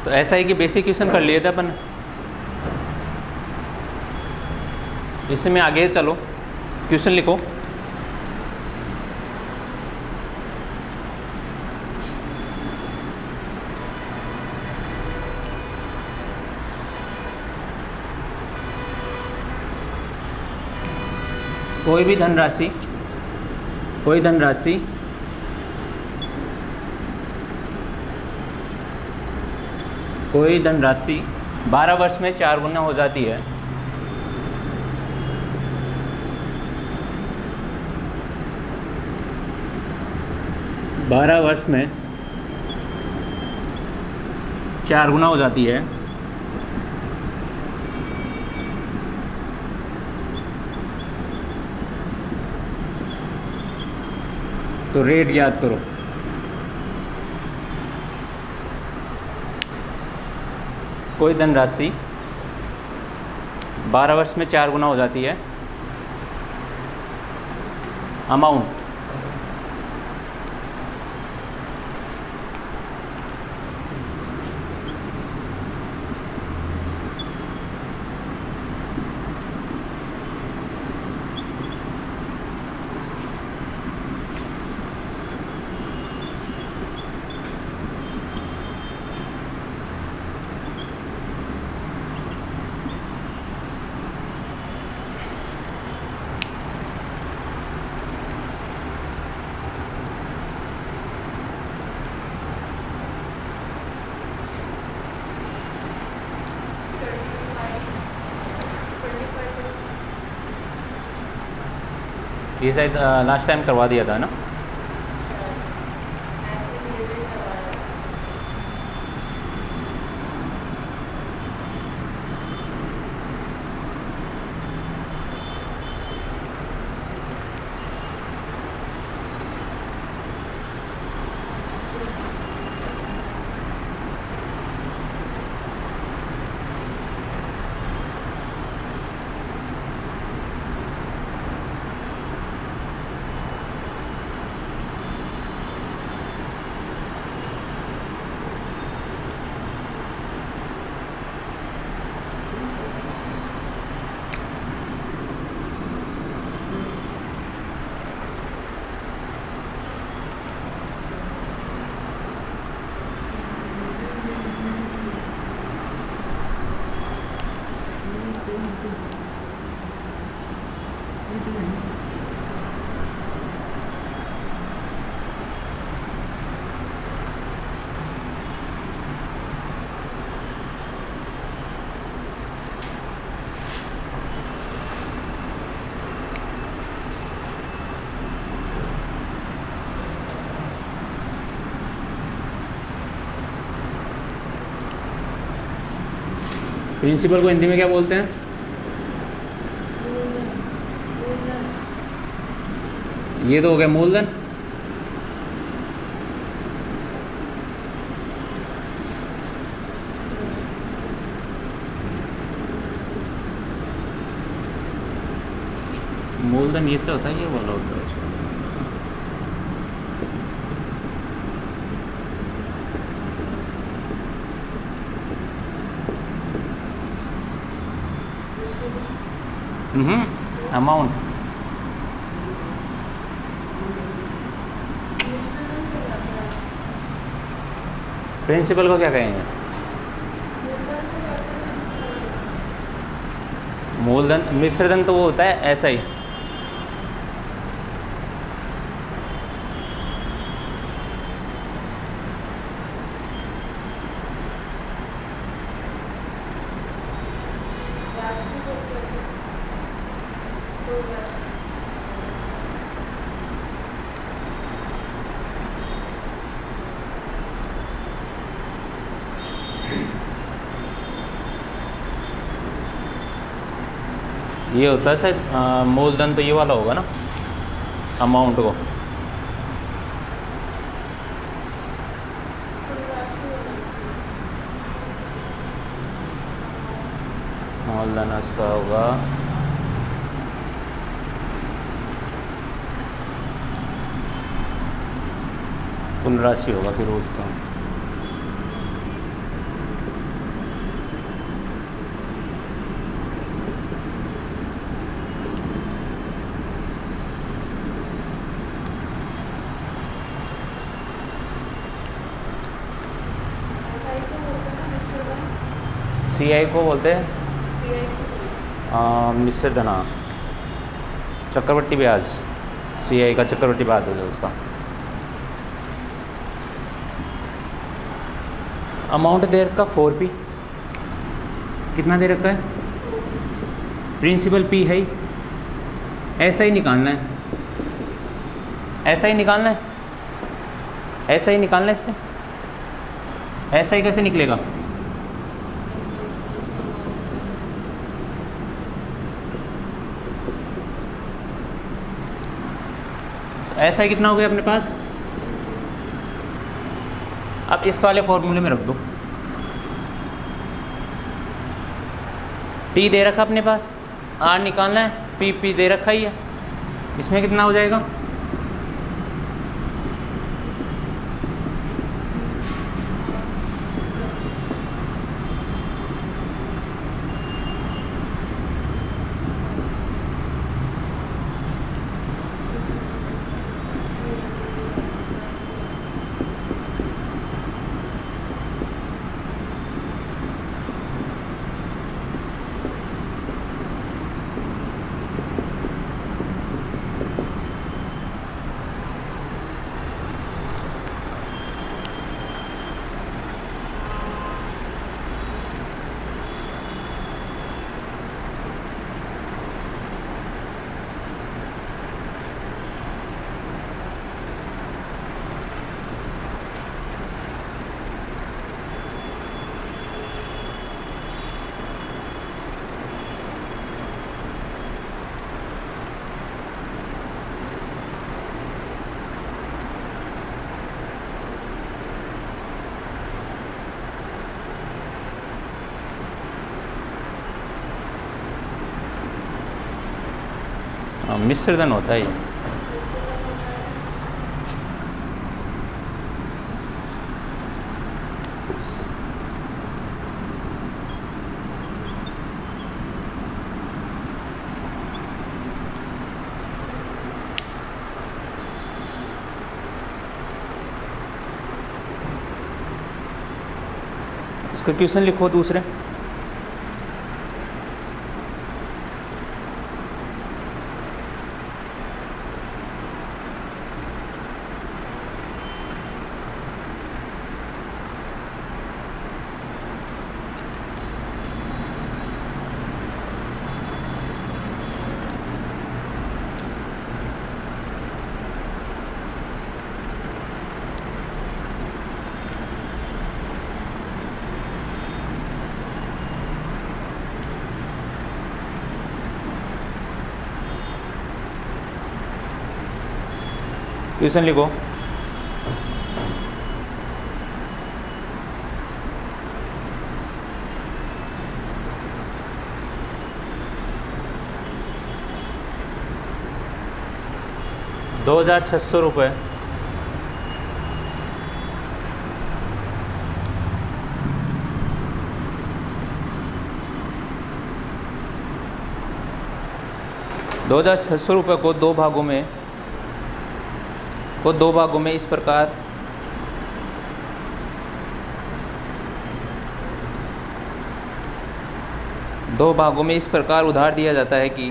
तो ऐसा है कि बेसिक क्वेश्चन कर लिए थे अपन। इसमें आगे चलो, क्वेश्चन लिखो। कोई भी धनराशि 12 वर्ष में 4 गुना हो जाती है। बारह वर्ष में 4 गुना हो जाती है तो रेट याद करो। कोई धनराशि 12 वर्ष में 4 गुना हो जाती है। अमाउंट ये शायद लास्ट टाइम करवा दिया था ना। प्रिंसिपल को हिंदी में क्या बोलते हैं? ये तो हो गया मूलधन। मूलधन ये से होता है, ये वाला होता है इसका। अमाउंट प्रिंसिपल को क्या कहेंगे? मूलधन। मिश्रधन तो वो होता है ऐसा ही। ये होता है शायद मूलधन, तो ये वाला होगा ना अमाउंट को। मूलधन इसका होगा कुल राशि होगा फिर उसका। CI को बोलते हैं मिश्र धना, चक्रवर्ती ब्याज। CI का चक्रवर्ती ब्याज है उसका। अमाउंट दे रखा 4P, कितना दे रखा है? प्रिंसिपल P है ही, ऐसा ही निकालना है, ऐसा ही निकालना है, ऐसा ही निकालना है इससे। ऐसा ही कैसे निकलेगा? ऐसा ही कितना हो गया अपने पास? अब इस वाले फॉर्मूले में रख दो। T दे रखा अपने पास, R निकालना है, P दे रखा ही है। इसमें कितना हो जाएगा? मिश्रधन होता है ये। इसका क्वेश्चन लिखो दूसरे। क्वेश्चन लिखो। ₹2,600 ₹2,600 को दो भागों में इस प्रकार उधार दिया जाता है कि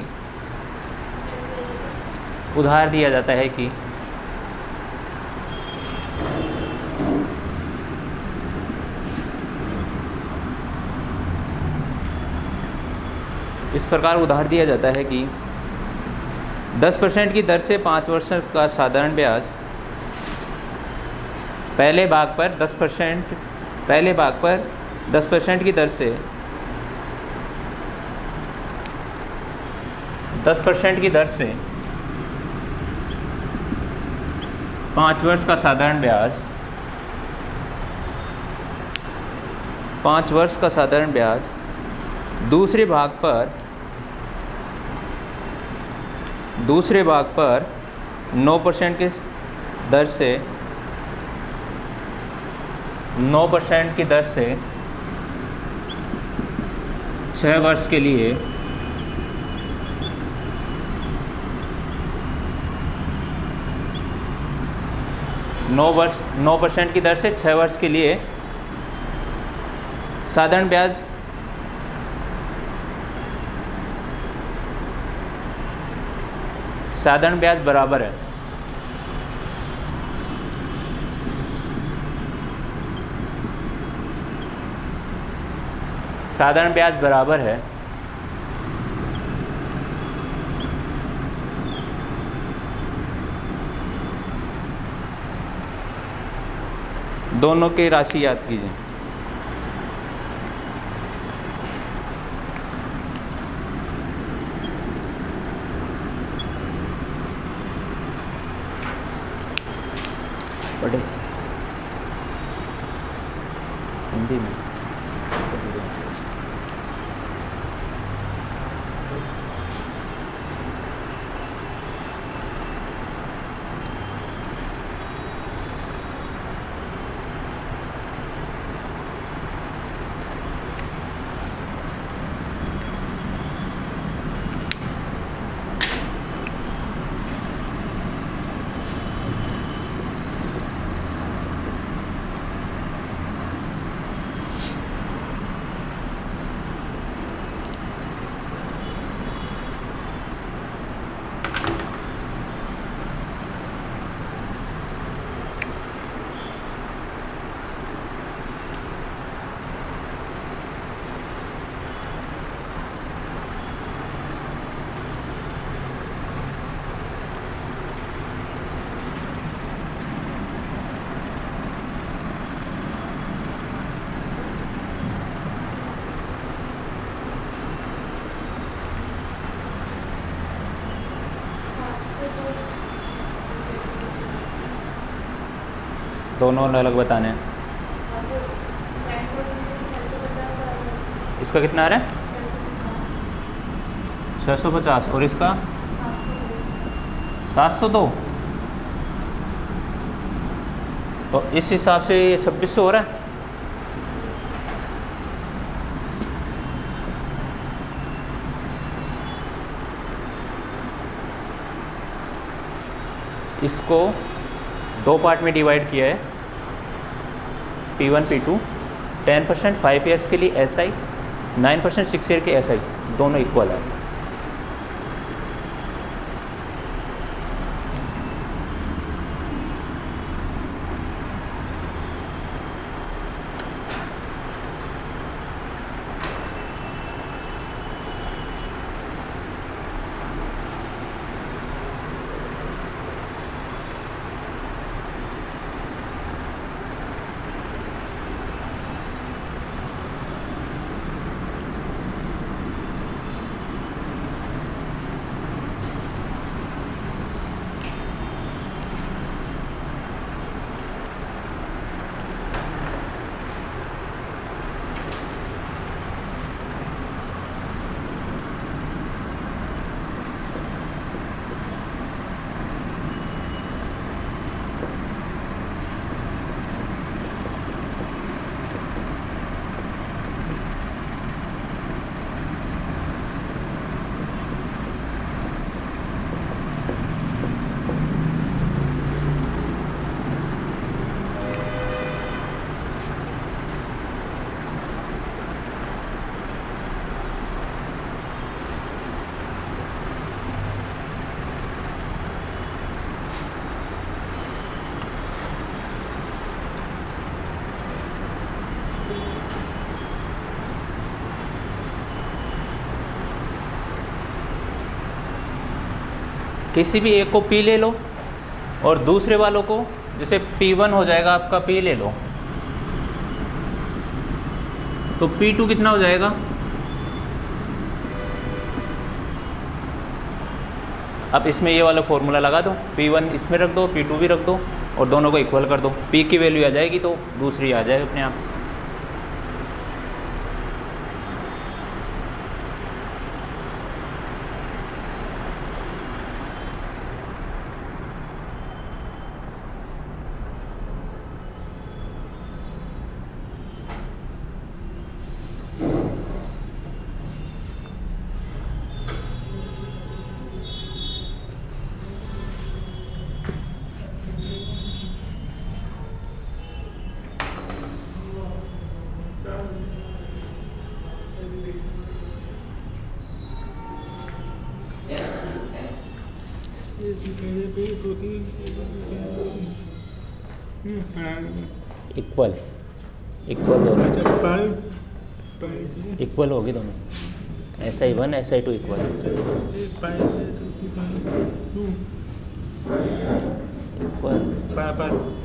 इस प्रकार उधार दिया जाता है कि 10% की दर से 5 वर्ष का साधारण ब्याज पहले भाग पर 10% की दर से 10% की दर से 5 वर्ष का साधारण ब्याज 5 वर्ष का साधारण ब्याज दूसरे भाग पर 9% की दर से 9% की दर से 6 वर्ष के लिए 9% की दर से 6 वर्ष के लिए साधारण ब्याज साधारण ब्याज बराबर है, साधारण ब्याज बराबर है दोनों की राशि याद कीजिए। पढ़े हिंदी में। दोनों अलग बताने हैं। इसका कितना आ रहा है? 650 और इसका 702। तो इस हिसाब से 2600 हो रहा है। इसको दो पार्ट में डिवाइड किया है, P1 P2, 10% 5 ईयर्स के लिए SI, 9% 6 ईयर के SI, दोनों इक्वल है। किसी भी एक को P ले लो और दूसरे वालों को, जैसे P1 हो जाएगा आपका, P ले लो तो P2 कितना हो जाएगा? अब इसमें ये वाला फॉर्मूला लगा दो, P1 इसमें रख दो, P2 भी रख दो और दोनों को इक्वल कर दो। P की वैल्यू आ जाएगी तो दूसरी आ जाएगी अपने आप। इक्वल दोनों इक्वल होगी दोनों, SI1 SI2 इक्वल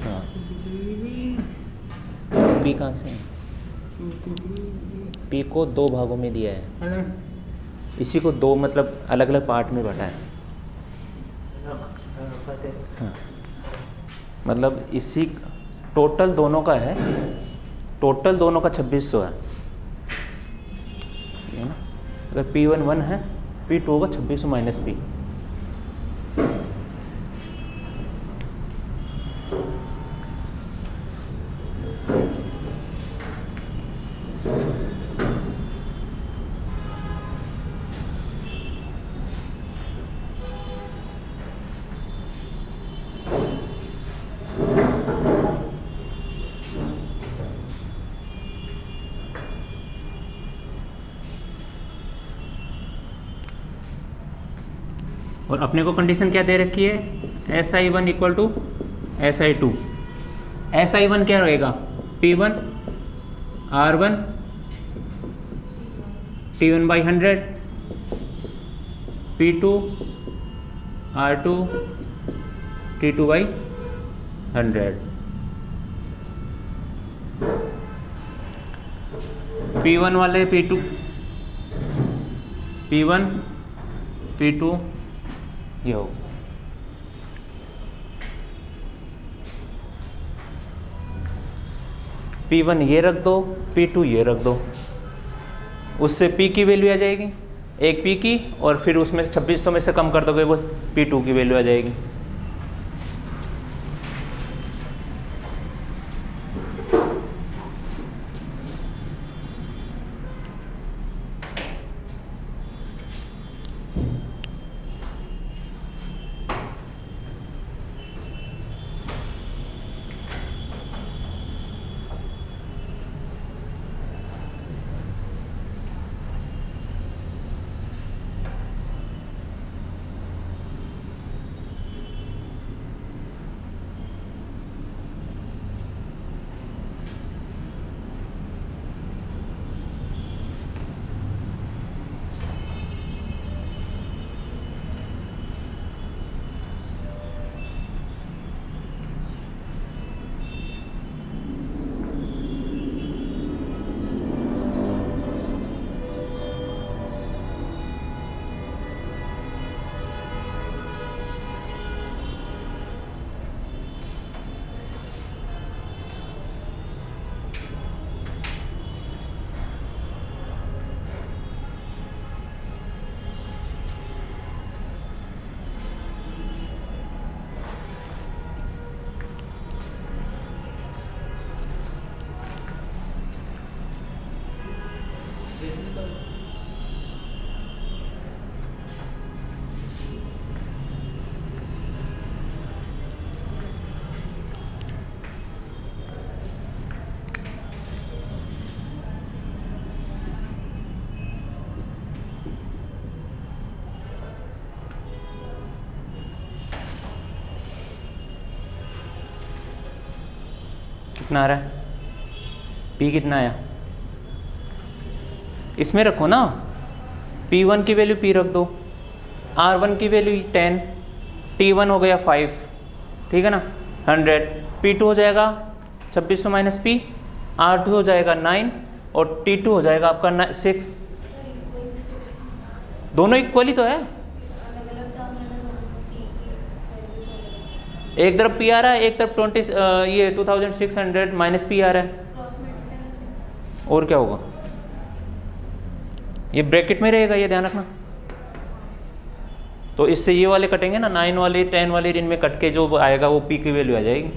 हाँ। P कहाँ से है? P को 2 भागों में दिया है, इसी को 2 मतलब अलग अलग पार्ट में बांटा है हाँ। मतलब इसी टोटल दोनों का है, टोटल दोनों का 2600 है ना। अगर P1 1 है, P2 होगा 2600 माइनस P। और अपने को कंडीशन क्या दे रखी है, SI1 equal to SI2। SI1 क्या रहेगा, P1 R1 T1/100, P2 R2 T2/100। P1 वाले P2 P1 P2 ये हो, P1 ये रख दो, P2 ये रख दो, उससे P की वैल्यू आ जाएगी, एक P की, और फिर उसमें 2600 में से कम कर दोगे वो P2 की वैल्यू आ जाएगी। कितना आ रहा है, P कितना आया, इसमें रखो ना, P1 की वैल्यू P रख दो, R1 की वैल्यू 10, T1 हो गया 5, ठीक है ना, 100, P2 हो जाएगा 2600 माइनस P, R2 हो जाएगा 9 और T2 हो जाएगा आपका 6। दोनों इक्वली तो है, एक तरफ P आ रहा है, एक तरफ 2600 माइनस P आ रहा है, और क्या होगा, ये ब्रैकेट में रहेगा, ये ध्यान रखना। तो इससे ये वाले कटेंगे ना, 9 वाले 10 वाले, इनमें कट के जो आएगा वो P की वैल्यू आ जाएगी।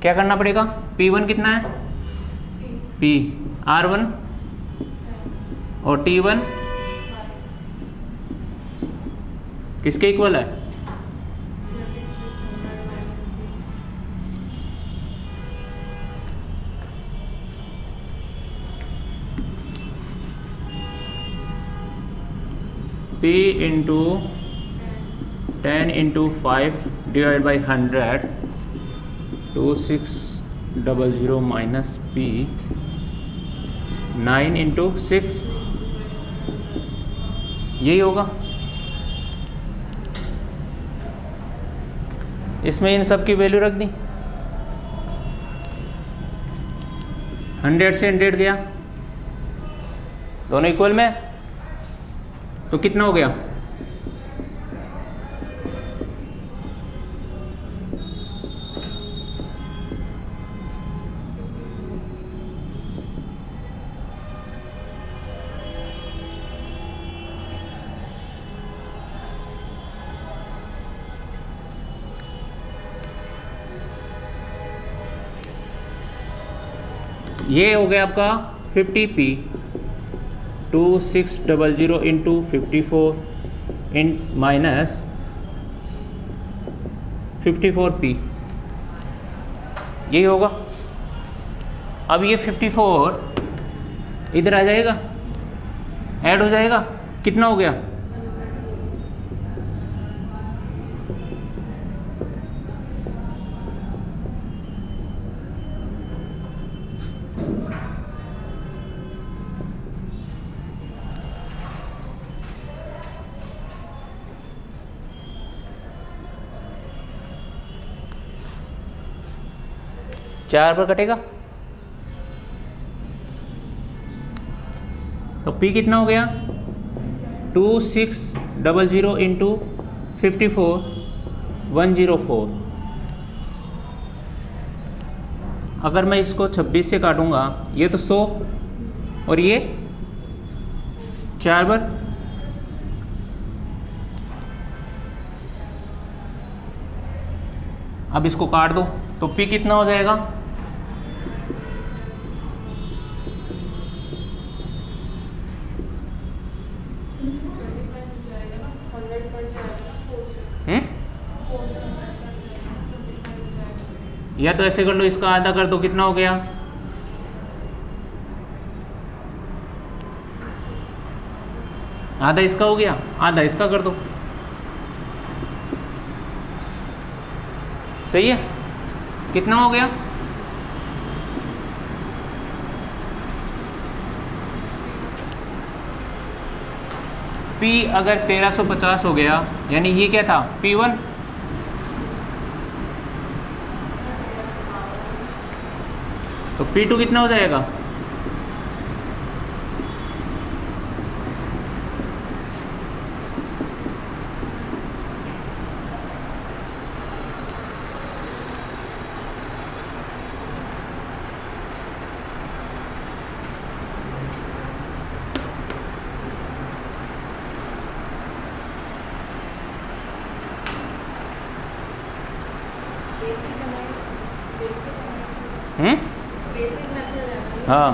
क्या करना पड़ेगा, P1 कितना है, P R1 और T1 किसके इक्वल है, P into 10 into 5 divide by 100 2600 minus P 9 into 6 यही होगा। इसमें इन सब की वैल्यू रख दी, 100 से 100 गया, दोनों इक्वल में, तो कितना हो गया? ये हो गया आपका 50p 2600 इंटू 54 इन माइनस 54p, यही होगा। अब ये 54 इधर आ जाएगा, ऐड हो जाएगा, कितना हो गया? चार पर कटेगा तो P कितना हो गया? 2600 इंटू 54 104। अगर मैं इसको 26 से काटूंगा, ये तो 100 और ये 4 बार, अब इसको काट दो तो P कितना हो जाएगा? या तो ऐसे कर लो, इसका आधा कर दो, कितना हो गया? आधा इसका हो गया, आधा इसका कर दो, सही है। कितना हो गया? P अगर 1350 हो गया, यानी ये क्या था? P1। तो P2 कितना हो जाएगा? हाँ,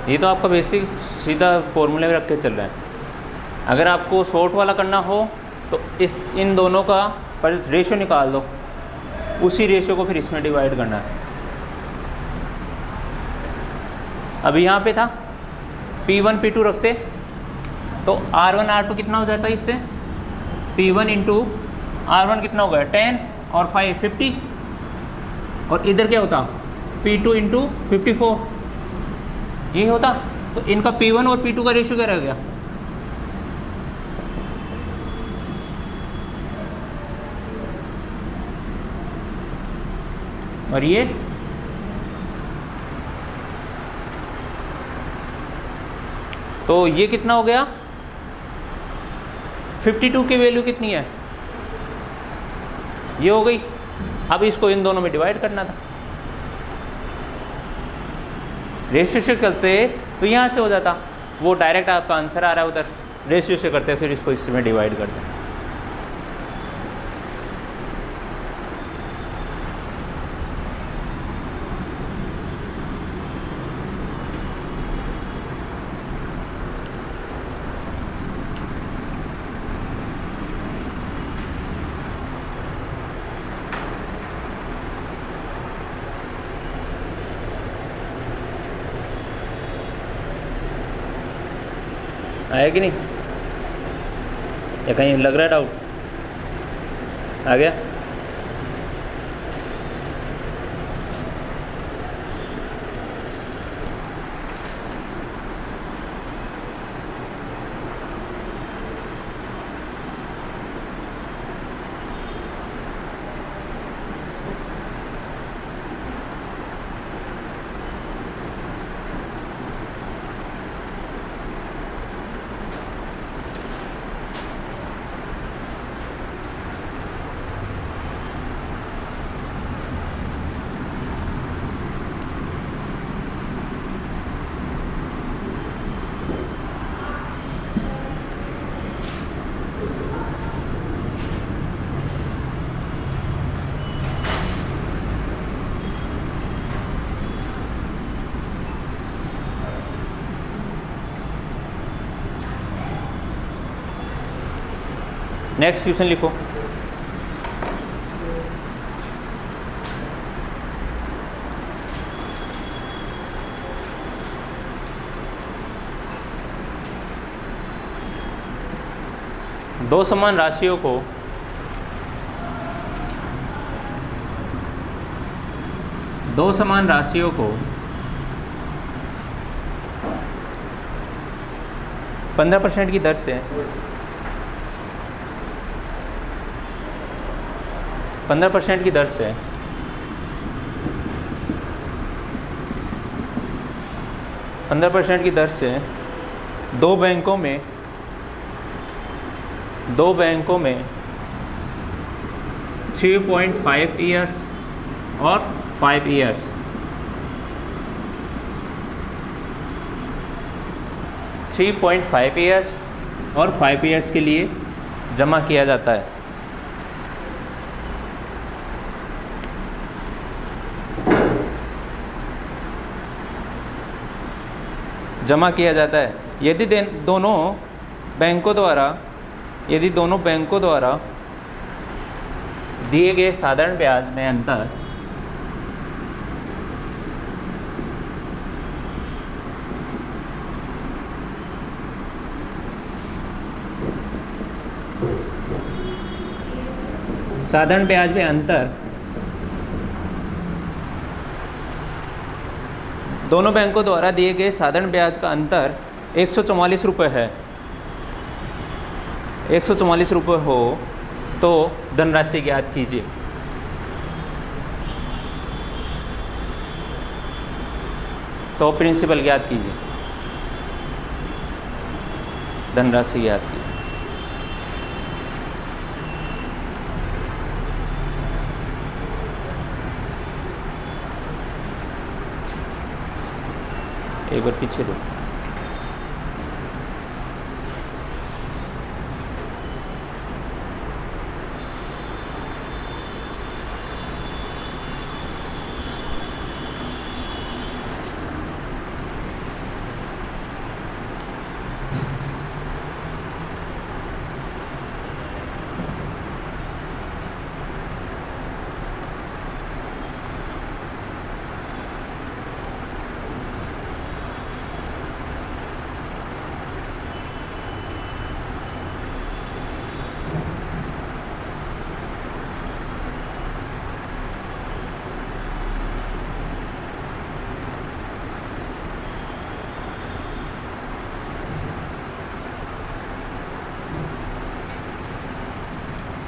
ये तो आपका बेसिक सीधा फॉर्मूले में रख के चल रहा है। अगर आपको शॉर्ट वाला करना हो तो इन दोनों का पर रेशियो निकाल दो, उसी रेशियो को फिर इसमें डिवाइड करना है। अभी यहाँ पे था P1 P2 रखते तो R1 R2 कितना हो जाता है इससे? P1 इंटू R1 कितना हो गया? 10 और 5 50, और इधर क्या होता? P2 इंटू 54, यही होता। तो इनका P1 और P2 का रेशियो क्या रह गया? और ये तो ये कितना हो गया? 52 की वैल्यू कितनी है? ये हो गई। अब इसको इन दोनों में डिवाइड करना था, रेशियो से करते तो यहाँ से हो जाता, वो डायरेक्ट आपका आंसर आ रहा है उधर, रेशियो से करते फिर इसको इसमें डिवाइड करते हैं। आया कि नहीं, या कहीं लग रहा है डाउट? आ गया? नेक्स्ट क्वेश्चन लिखो। दो समान राशियों को दो समान राशियों को 15% की दर से 15% की दर से 15% की दर से दो बैंकों में 3.5 ईयर्स और 5 ईयर्स 3.5 ईयर्स और 5 ईयर्स के लिए जमा किया जाता है। जमा किया जाता है यदि दोनों बैंकों द्वारा दिए गए साधारण ब्याज में अंतर दोनों बैंकों द्वारा दिए गए साधारण ब्याज का अंतर 144 रुपये है। 144 रुपये हो तो धनराशि ज्ञात कीजिए। तो प्रिंसिपल ज्ञात कीजिए, धनराशि ज्ञात कीजिए। एक बार पीछे दो।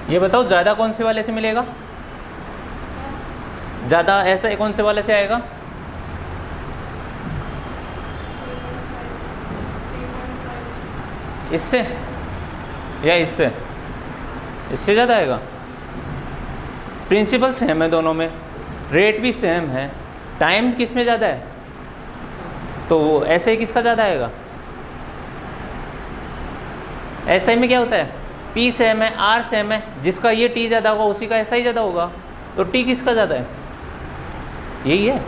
ये बताओ ज़्यादा कौन से वाले से मिलेगा? ज़्यादा ऐसा कौन से वाले से आएगा? इससे या इससे? इससे ज़्यादा आएगा। प्रिंसिपल सेम है दोनों में, रेट भी सेम है, टाइम किस में ज़्यादा है, तो ऐसे ही किसका ज़्यादा आएगा? ऐसे में क्या होता है, P सेम है, R सेम है, जिसका ये T ज़्यादा होगा उसी का ऐसा ही ज़्यादा होगा, तो T किसका ज़्यादा है? यही है।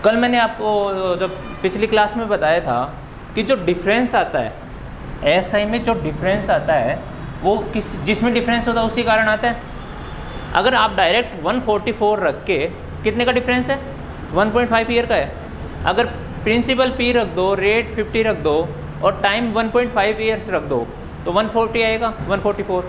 कल मैंने आपको जब पिछली क्लास में बताया था कि जो डिफरेंस आता है SI में, जो डिफरेंस आता है वो जिसमें डिफरेंस होता है उसी कारण आता है। अगर आप डायरेक्ट 144 रख के, कितने का डिफरेंस है? 1.5 ईयर का है। अगर प्रिंसिपल P रख दो, रेट 50 रख दो, और टाइम 1.5 ईयर्स रख दो तो 140 आएगा, 144।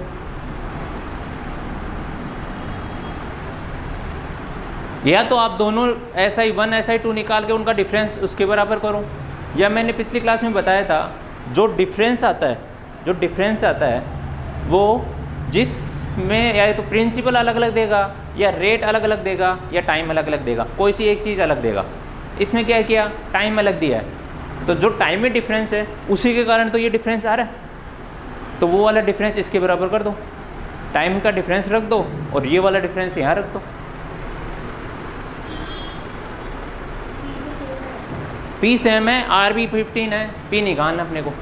या तो आप दोनों SI1 SI2 निकाल के उनका डिफरेंस उसके बराबर करो, या मैंने पिछली क्लास में बताया था जो डिफरेंस आता है वो जिसमें या तो प्रिंसिपल अलग अलग देगा, या रेट अलग अलग देगा, या टाइम अलग अलग देगा, कोई सी एक चीज़ अलग देगा। इसमें क्या किया, टाइम अलग दिया है, तो जो टाइम में डिफरेंस है उसी के कारण तो ये डिफरेंस आ रहा है, तो वो वाला डिफरेंस इसके बराबर कर दो, टाइम का डिफरेंस रख दो और ये वाला डिफरेंस यहाँ रख दो। P सेम है, R भी 15 है, P निकालना अपने को।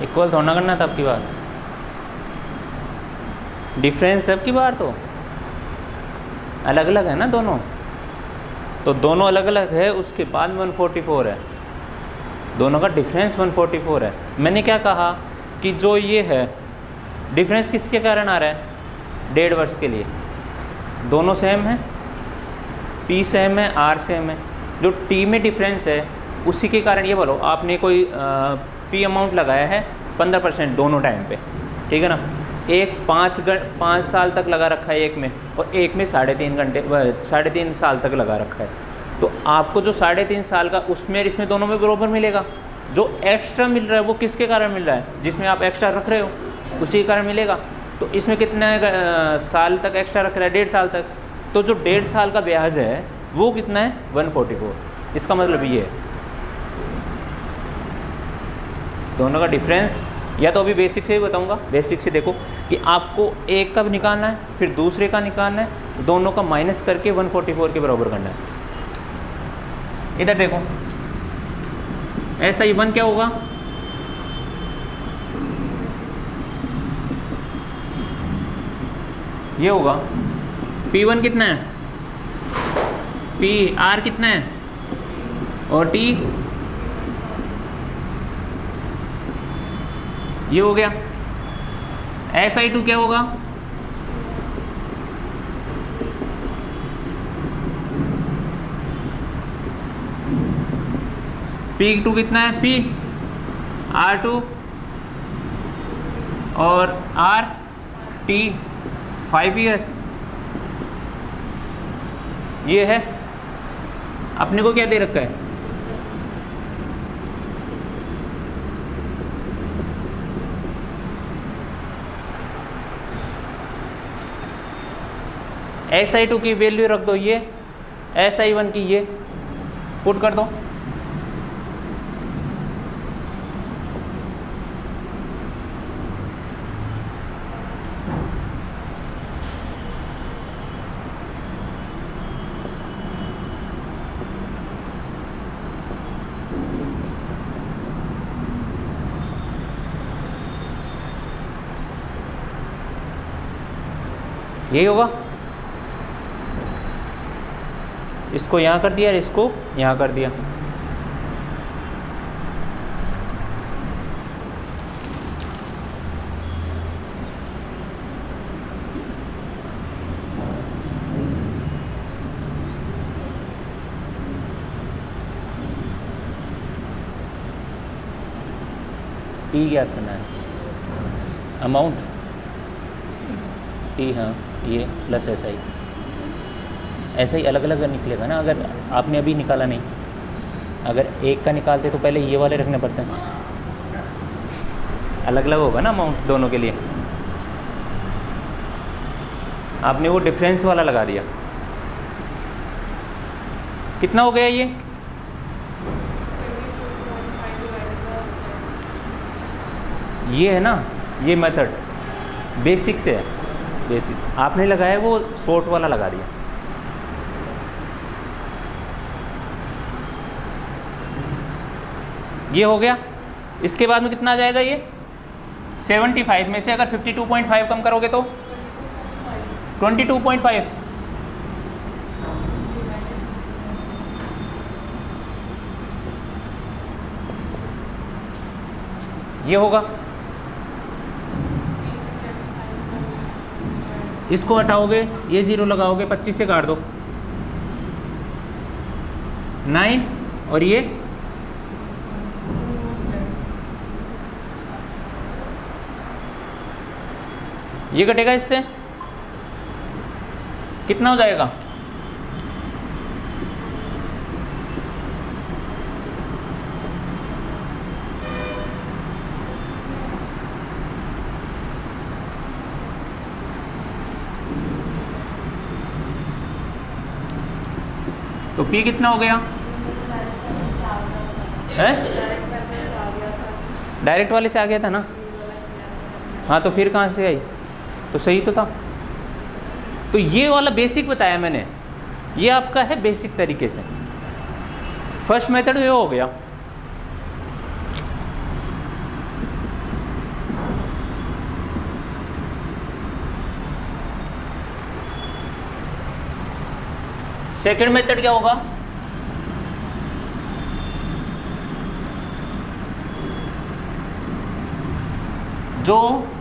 इक्वल थोड़ा ना करना था आपकी बार, डिफरेंस है आपकी बार, तो अलग अलग है ना दोनों, तो दोनों अलग अलग है, उसके बाद 144 है, दोनों का डिफरेंस 144 है। मैंने क्या कहा कि जो ये है डिफरेंस किसके कारण आ रहा है, 1.5 वर्ष के लिए, दोनों सेम है, P सेम है, R सेम है, जो T में डिफरेंस है उसी के कारण ये बोलो आपने कोई P अमाउंट लगाया है 15% दोनों टाइम पे, ठीक है ना, एक 5 साल तक लगा रखा है एक में, और एक में 3.5 साल तक लगा रखा है, तो आपको जो 3.5 साल का उसमें इसमें दोनों में बराबर मिलेगा। जो एक्स्ट्रा मिल रहा है वो किसके कारण मिल रहा है, जिसमें आप एक्स्ट्रा रख रहे हो उसी के कारण मिलेगा। तो इसमें कितने साल तक एक्स्ट्रा रख रहा है, 1.5 साल तक, तो जो 1.5 साल का ब्याज है वो कितना है, 144। इसका मतलब ये है दोनों का डिफरेंस, या तो अभी बेसिक से ही बताऊंगा, बेसिक से देखो कि आपको एक का भी निकालना है फिर दूसरे का निकालना है, दोनों का माइनस करके 144 के बराबर करना है। इधर देखो SI1 क्या होगा, ये होगा P1 कितना है, PR कितना है, और T ये हो गया। SI2 क्या होगा, P2 कितना है, P R2 और R T 5 ईयर, ये है। अपने को क्या दे रखा है, SI2 की वैल्यू रख दो ये, SI1 की ये पुट कर दो। यही होगा, इसको यहाँ कर दिया, इसको यहाँ कर दिया। P ज्ञात करना है, अमाउंट P, हाँ ये प्लस SI। ऐसा ही अलग अलग निकलेगा ना, अगर आपने अभी निकाला नहीं। अगर एक का निकालते तो पहले ये वाले रखने पड़ते हैं, अलग अलग होगा ना अमाउंट दोनों के लिए। आपने वो डिफरेंस वाला लगा दिया। कितना हो गया ये? ये है ना, ये मेथड बेसिक से है, बेसिक आपने लगाया, वो शॉर्ट वाला लगा दिया। ये हो गया। इसके बाद में कितना आ जाएगा ये? 75 में से अगर 52.5 कम करोगे तो 22.5। ये होगा। इसको हटाओगे, ये 0 लगाओगे, 25 से काट दो 9, और ये कटेगा इससे, कितना हो जाएगा? तो P कितना हो गया है? डायरेक्ट वाले से आ गया था ना। हाँ तो फिर कहाँ से आई? तो सही तो था। तो ये वाला बेसिक बताया मैंने, ये आपका है बेसिक तरीके से। फर्स्ट मेथड ये हो गया। सेकंड मेथड क्या होगा? जो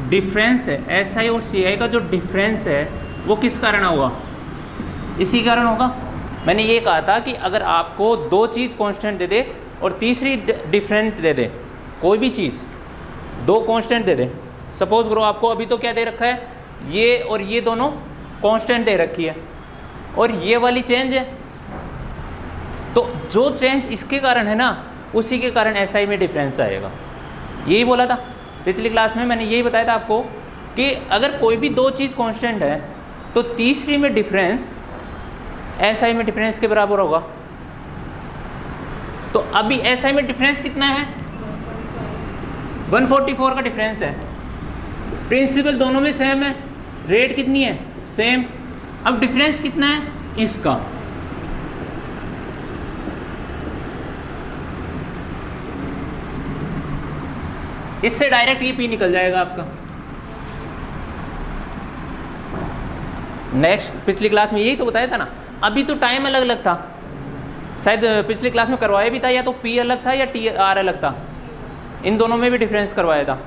डिफरेंस है SI और CI का, जो डिफरेंस है वो किस कारण होगा? इसी कारण होगा। मैंने ये कहा था कि अगर आपको दो चीज़ कांस्टेंट दे दे और तीसरी डिफरेंट दे दे, कोई भी चीज़ दो कांस्टेंट दे दे, सपोज करो आपको अभी तो क्या दे रखा है, ये और ये दोनों कांस्टेंट दे रखी है और ये वाली चेंज है, तो जो चेंज इसके कारण है ना, उसी के कारण SI में डिफरेंस आएगा। यही बोला था पिछली क्लास में, मैंने यही बताया था आपको कि अगर कोई भी दो चीज़ कांस्टेंट है तो तीसरी में डिफरेंस SI में डिफरेंस के बराबर होगा। तो अभी SI में डिफरेंस कितना है? 144 का डिफरेंस है। प्रिंसिपल दोनों में सेम है, रेट कितनी है? सेम। अब डिफरेंस कितना है इसका? इससे डायरेक्ट ये P निकल जाएगा आपका। नेक्स्ट पिछली क्लास में यही तो बताया था ना। अभी तो टाइम अलग अलग था, शायद पिछली क्लास में करवाया भी था, या तो P अलग था या TR अलग था, इन दोनों में भी डिफरेंस करवाया था।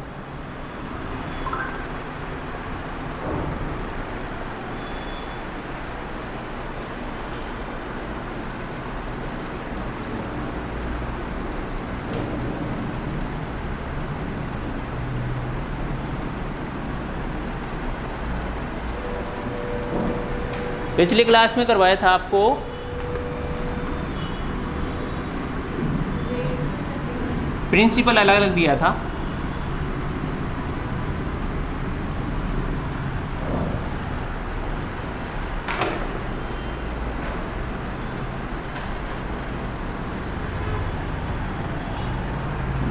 पिछली क्लास में करवाया था आपको प्रिंसिपल अलग अलग दिया था,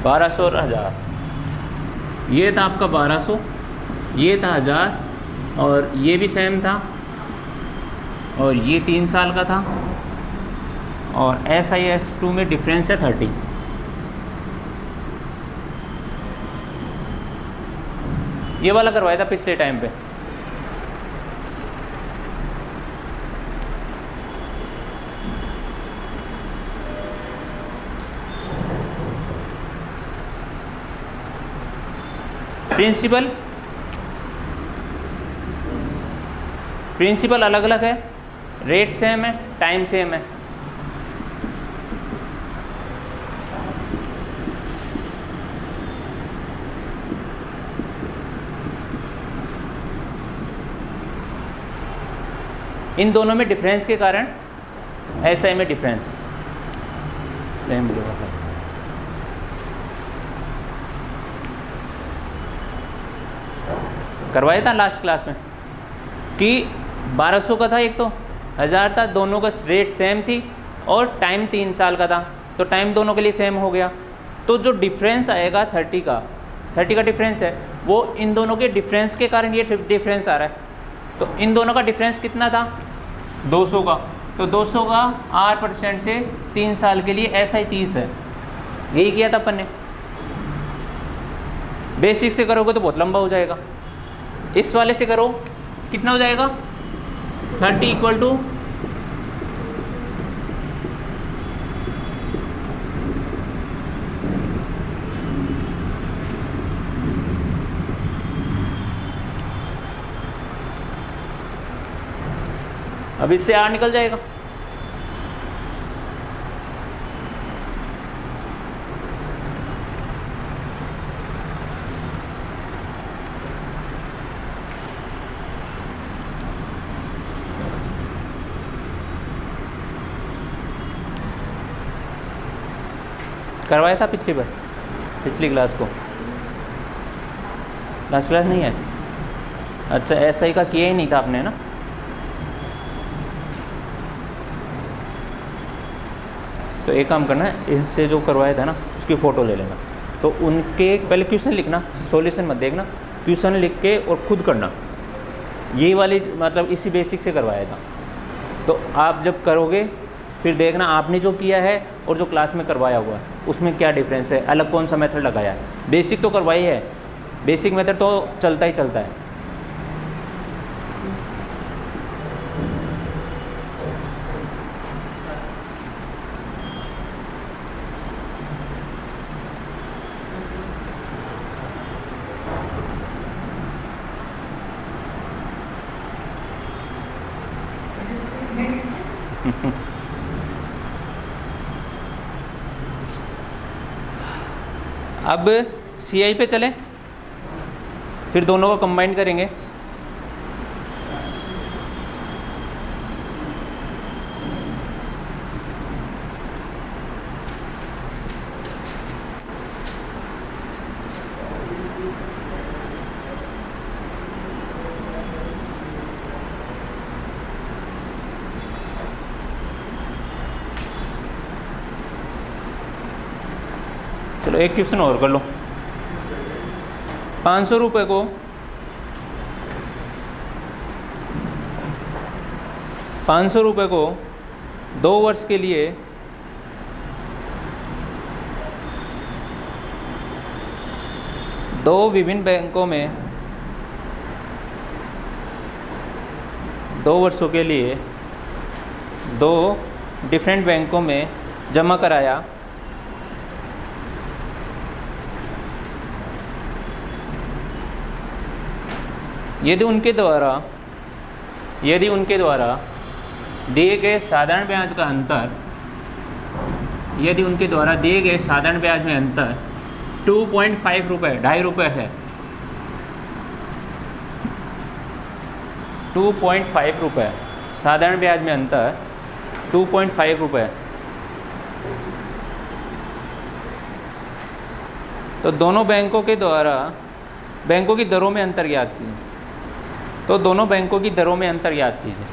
1200 और 1000। ये था आपका 1200, ये था 1000 और ये भी सेम था और ये 3 साल का था और SIS2 में डिफरेंस है 30। ये वाला करवाया था पिछले टाइम पे। प्रिंसिपल अलग अलग है, रेट सेम है, टाइम सेम है। इन दोनों में डिफरेंस के कारण SI में डिफरेंस सेम है। करवाया था लास्ट क्लास में कि 1200 का था, एक तो 1000 था, दोनों का रेट सेम थी और टाइम 3 साल का था, तो टाइम दोनों के लिए सेम हो गया। तो जो डिफरेंस आएगा 30 का डिफरेंस है, वो इन दोनों के डिफरेंस के कारण ये डिफरेंस आ रहा है। तो इन दोनों का डिफरेंस कितना था? 200 का। तो 200 का 8% से 3 साल के लिए SI 30 है। यही किया था अपन ने। बेसिक से करोगे तो बहुत लंबा हो जाएगा, इस वाले से करो कितना हो जाएगा? 30 इक्वल टू अब इससे R निकल जाएगा। करवाया था पिछली बार, पिछली क्लास को। लास्ट क्लास नहीं है? अच्छा, SI का किया ही नहीं था आपने ना? तो एक काम करना है, इनसे जो करवाया था ना उसकी फ़ोटो ले लेना। तो उनके पहले क्वेश्चन लिखना, सॉल्यूशन मत देखना, क्वेश्चन लिख के और खुद करना। यही वाली मतलब इसी बेसिक से करवाया था। तो आप जब करोगे फिर देखना आपने जो किया है और जो क्लास में करवाया हुआ है उसमें क्या डिफरेंस है, अलग कौन सा मेथड लगाया है। बेसिक तो करवाई है, बेसिक मेथड तो चलता ही चलता है। अब CI पे चलें, फिर दोनों को कंबाइन करेंगे। चलो एक क्वेश्चन और कर लो। 500 रुपये को 500 रुपये को 2 वर्ष के लिए दो विभिन्न बैंकों में 2 वर्षों के लिए 2 डिफरेंट बैंकों में जमा कराया। यदि उनके द्वारा दिए गए साधारण ब्याज का अंतर, यदि उनके द्वारा दिए गए साधारण ब्याज में अंतर 2.5 रुपये, 2.5 रुपये है, 2.5 रुपये साधारण ब्याज में अंतर 2.5 रुपये, तो दोनों बैंकों की दरों में अंतर ज्ञात कीजिए। तो दोनों बैंकों की दरों में अंतर ज्ञात कीजिए।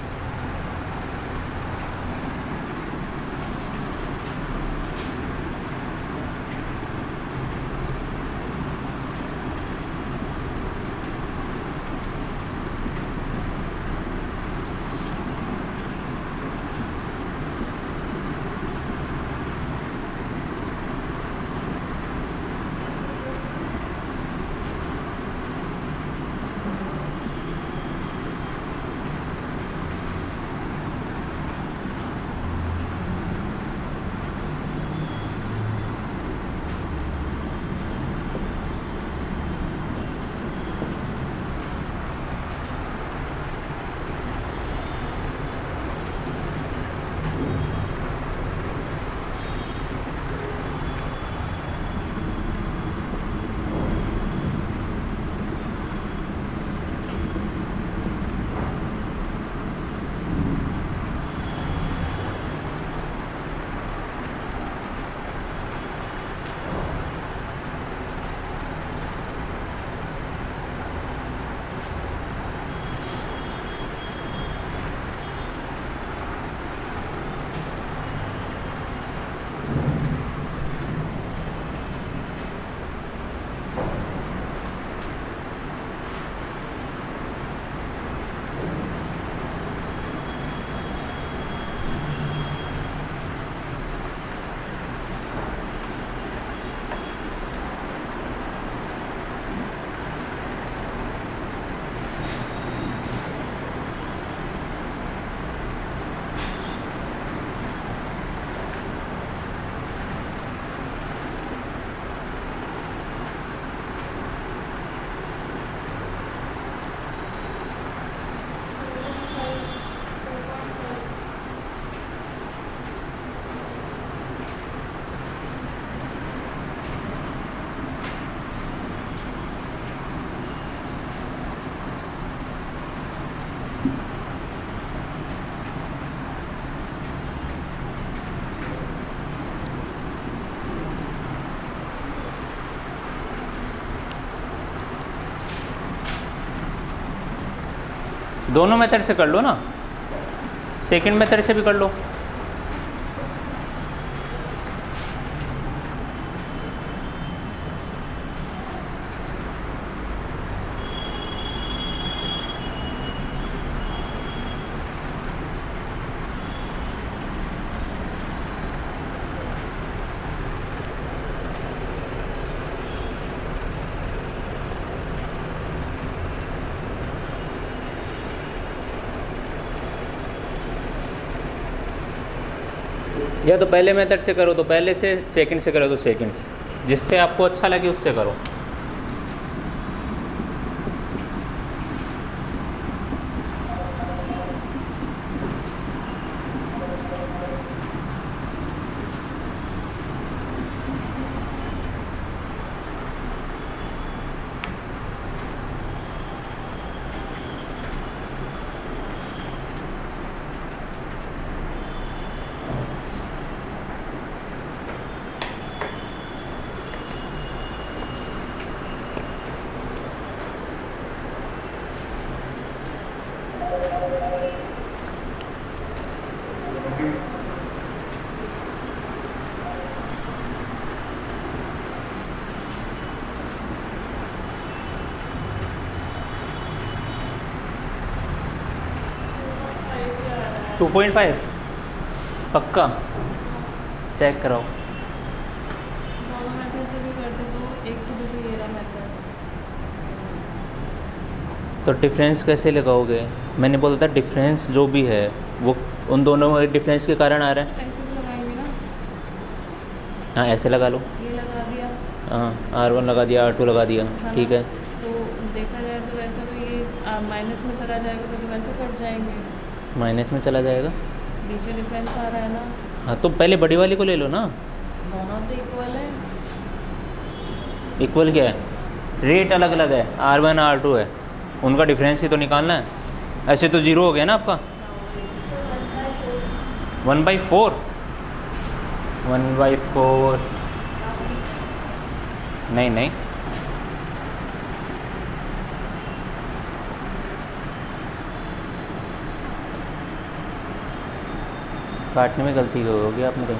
दोनों मेथड से कर लो ना, सेकंड मेथड से भी कर लो। या तो पहले मेथड से करो तो पहले से, सेकंड से करो तो सेकंड से, जिससे आपको अच्छा लगे उससे करो। टू 2.5 पक्का, चेक कराओ। तो डिफरेंस कैसे लगाओगे? मैंने बोला था डिफरेंस जो भी है वो उन दोनों में डिफरेंस के कारण आ रहा है। ऐसे भी लगाएंगे ना? हाँ ऐसे लगा लो। ये लगा दिया। हाँ R1 लगा दिया, R2 लगा दिया, ठीक है। तो देखा जाए तो वैसे तो ये माइनस में चला जाएगा तो वैसे कट जाएंगे। माइनस में चला जाएगा, नीचे डिफरेंस आ रहा है ना। हाँ तो पहले बड़ी वाली को ले लो ना। दोनों तो इक्वल है। इक्वल क्या है? रेट अलग अलग है, R1 R2 है, उनका डिफरेंस ही तो निकालना है। ऐसे तो जीरो हो गया ना आपका। 1/4 1/4 नहीं नहीं, काटने में गलती होगी आपने कहीं।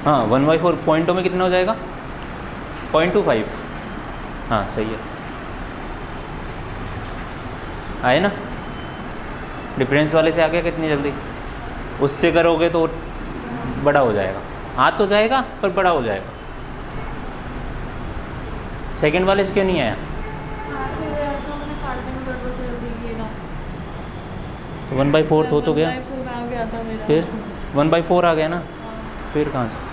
हाँ 1/4 पॉइंटों में कितना हो जाएगा? 0.25। हाँ सही है, आए ना। डिफरेंस वाले से आ गया कितनी जल्दी। उससे करोगे तो बड़ा हो जाएगा, हाथ तो जाएगा पर बड़ा हो जाएगा। सेकंड वाले से क्यों नहीं आया? तो 1/4 हो तो गया, फिर 1/4 आ गया ना, फिर कहाँ से?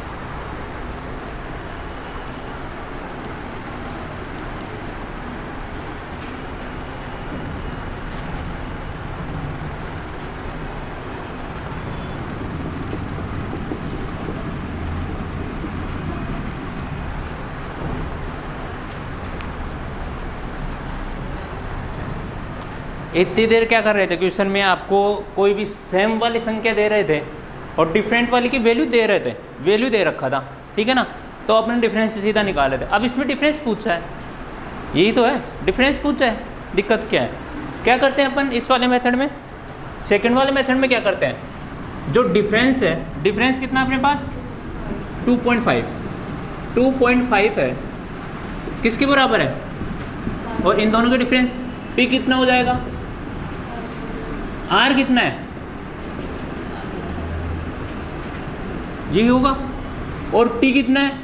इतनी देर क्या कर रहे थे? क्वेश्चन में आपको कोई भी सेम वाली संख्या दे रहे थे और डिफरेंट वाली की वैल्यू दे रहे थे, वैल्यू दे रखा था, ठीक है ना। तो अपने डिफरेंस सीधा निकाले थे। अब इसमें डिफरेंस पूछा है, यही तो है, डिफरेंस पूछा है। दिक्कत क्या है? क्या करते हैं अपन इस वाले मेथड में? सेकंड वाले मेथड में क्या करते हैं? जो डिफरेंस है, डिफरेंस कितना अपने पास? 2.5 है, किसके बराबर है? और इन दोनों के डिफरेंस P कितना हो जाएगा? R कितना है? यही होगा। और T कितना है?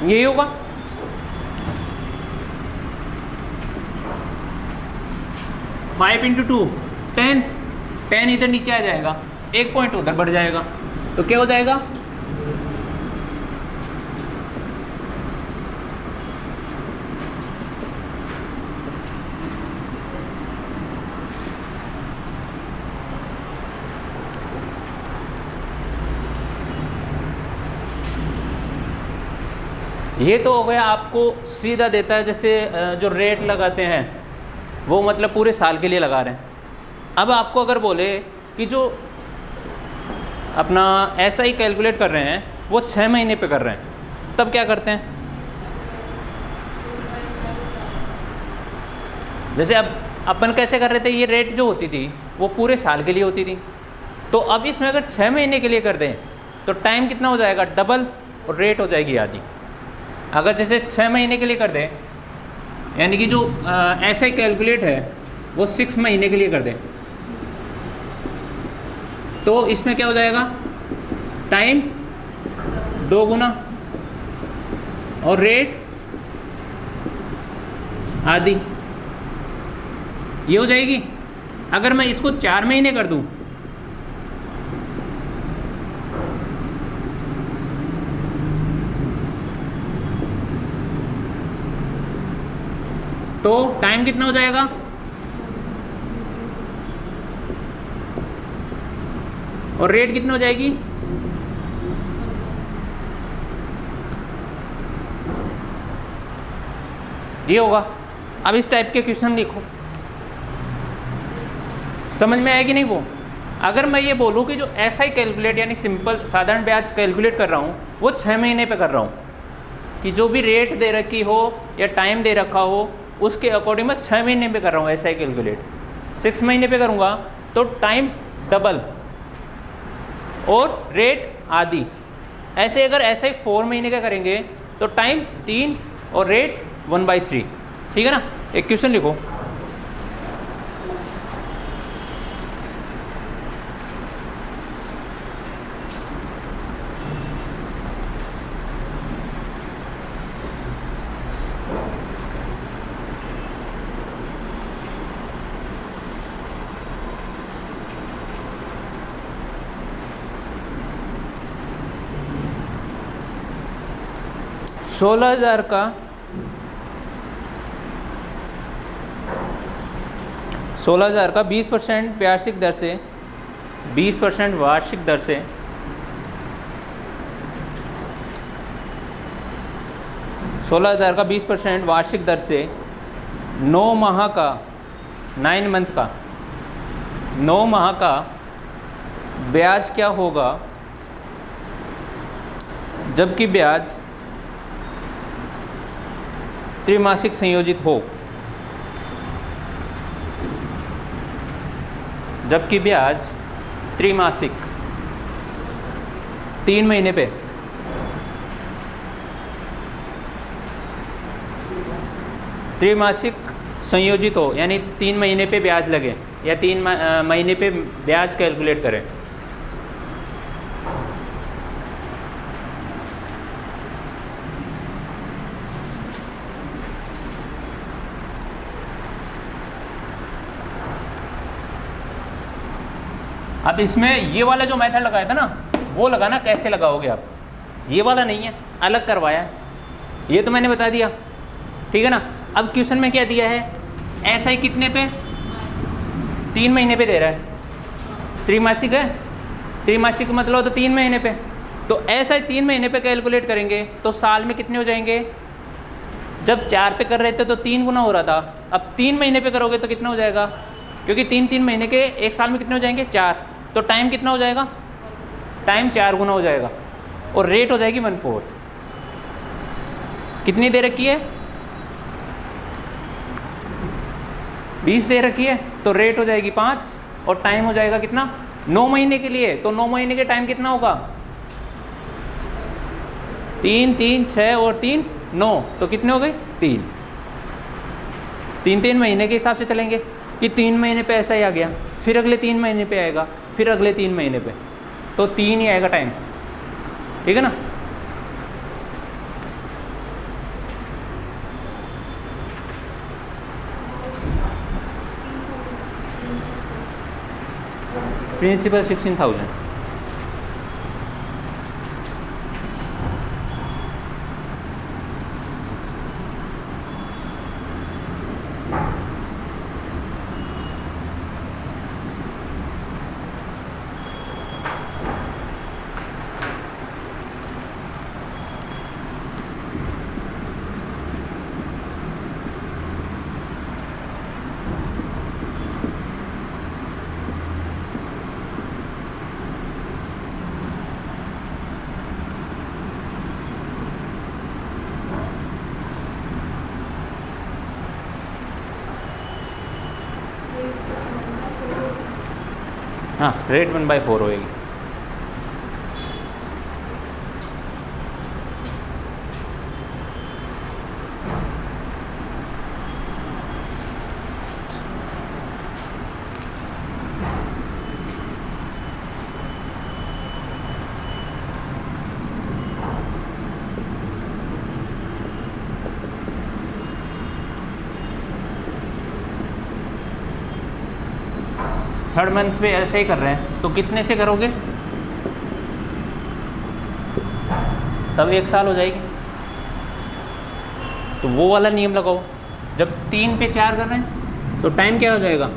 यही होगा। फाइव इंटू 2 10, 10 इधर नीचे आ जाएगा, एक पॉइंट उधर बढ़ जाएगा, तो क्या हो जाएगा? ये तो हो गया, आपको सीधा देता है। जैसे जो रेट लगाते हैं वो मतलब पूरे साल के लिए लगा रहे हैं। अब आपको अगर बोले कि जो अपना ऐसा ही कैलकुलेट कर रहे हैं, वो 6 महीने पे कर रहे हैं, तब क्या करते हैं, जैसे अब अपन कैसे कर रहे थे, ये रेट जो होती थी वो पूरे साल के लिए होती थी, तो अब इसमें अगर 6 महीने के लिए कर दें तो टाइम कितना हो जाएगा, डबल, और रेट हो जाएगी आधी। अगर जैसे 6 महीने के लिए कर दें, यानी कि जो ऐसा ही कैलकुलेट है वो 6 महीने के लिए कर दें, तो इसमें क्या हो जाएगा, टाइम 2 गुना और रेट आधी, ये हो जाएगी। अगर मैं इसको 4 महीने कर दूं तो टाइम कितना हो जाएगा, और रेट कितनी हो जाएगी, ये होगा। अब इस टाइप के क्वेश्चन लिखो, समझ में आएगी नहीं वो। अगर मैं ये बोलूँ कि जो ऐसा ही कैलकुलेट यानी सिंपल साधारण ब्याज कैलकुलेट कर रहा हूँ वो 6 महीने पे कर रहा हूँ, कि जो भी रेट दे रखी हो या टाइम दे रखा हो उसके अकॉर्डिंग मैं 6 महीने पे कर रहा हूँ ऐसा ही कैलकुलेट। 6 महीने पे करूँगा तो टाइम डबल और रेट आधी। ऐसे अगर ऐसे ही 4 महीने का करेंगे तो टाइम 3 और रेट 1/3, ठीक है ना। एक क्वेश्चन लिखो, सोलह हजार का 20% वार्षिक दर से 20% वार्षिक दर से 16,000 का 20% वार्षिक दर से 9 माह का 9 मंथ का 9 माह का ब्याज क्या होगा जबकि ब्याज त्रिमासिक संयोजित हो, जबकि ब्याज त्रिमासिक 3 महीने पे त्रिमासिक संयोजित हो, यानी 3 महीने पे ब्याज लगे या 3 महीने पे ब्याज कैलकुलेट करें। अब इसमें ये वाला जो मेथड लगाया था ना वो लगाना कैसे लगाओगे आप, ये वाला नहीं है, अलग करवाया है, ये तो मैंने बता दिया, ठीक है ना। अब क्वेश्चन में क्या दिया है, ऐसा ही कितने पे 3 महीने पे दे रहा है, त्रिमासिक है, त्रिमासिक मतलब तो 3 महीने पे, तो ऐसा ही 3 महीने पे कैलकुलेट करेंगे तो साल में कितने हो जाएंगे, जब 4 पे कर रहे थे तो 3 गुना हो रहा था, अब 3 महीने पे करोगे तो कितना हो जाएगा, क्योंकि 3 महीने के एक साल में कितने हो जाएंगे 4, तो टाइम कितना हो जाएगा, टाइम 4 गुना हो जाएगा और रेट हो जाएगी 1/4। कितनी दे रखी है 20 दे रखी है, तो रेट हो जाएगी 5 और टाइम हो जाएगा कितना 9 महीने के लिए, तो 9 महीने के टाइम कितना होगा 3 3 6 और 3 9, तो कितने हो गए 3 महीने के हिसाब से चलेंगे कि 3 महीने पे ऐसा ही आ गया, फिर अगले 3 महीने पे आएगा, फिर अगले 3 महीने पे, तो 3 ही आएगा टाइम, ठीक है ना। प्रिंसिपल 16,000। हाँ, रेट 1/4 होएगी। थर्ड मंथ पे ऐसे ही कर रहे हैं, तो कितने से करोगे? तब 1 साल हो जाएगी। तो वो वाला नियम लगाओ, जब 3 पे 4 कर रहे हैं तो टाइम क्या हो जाएगा?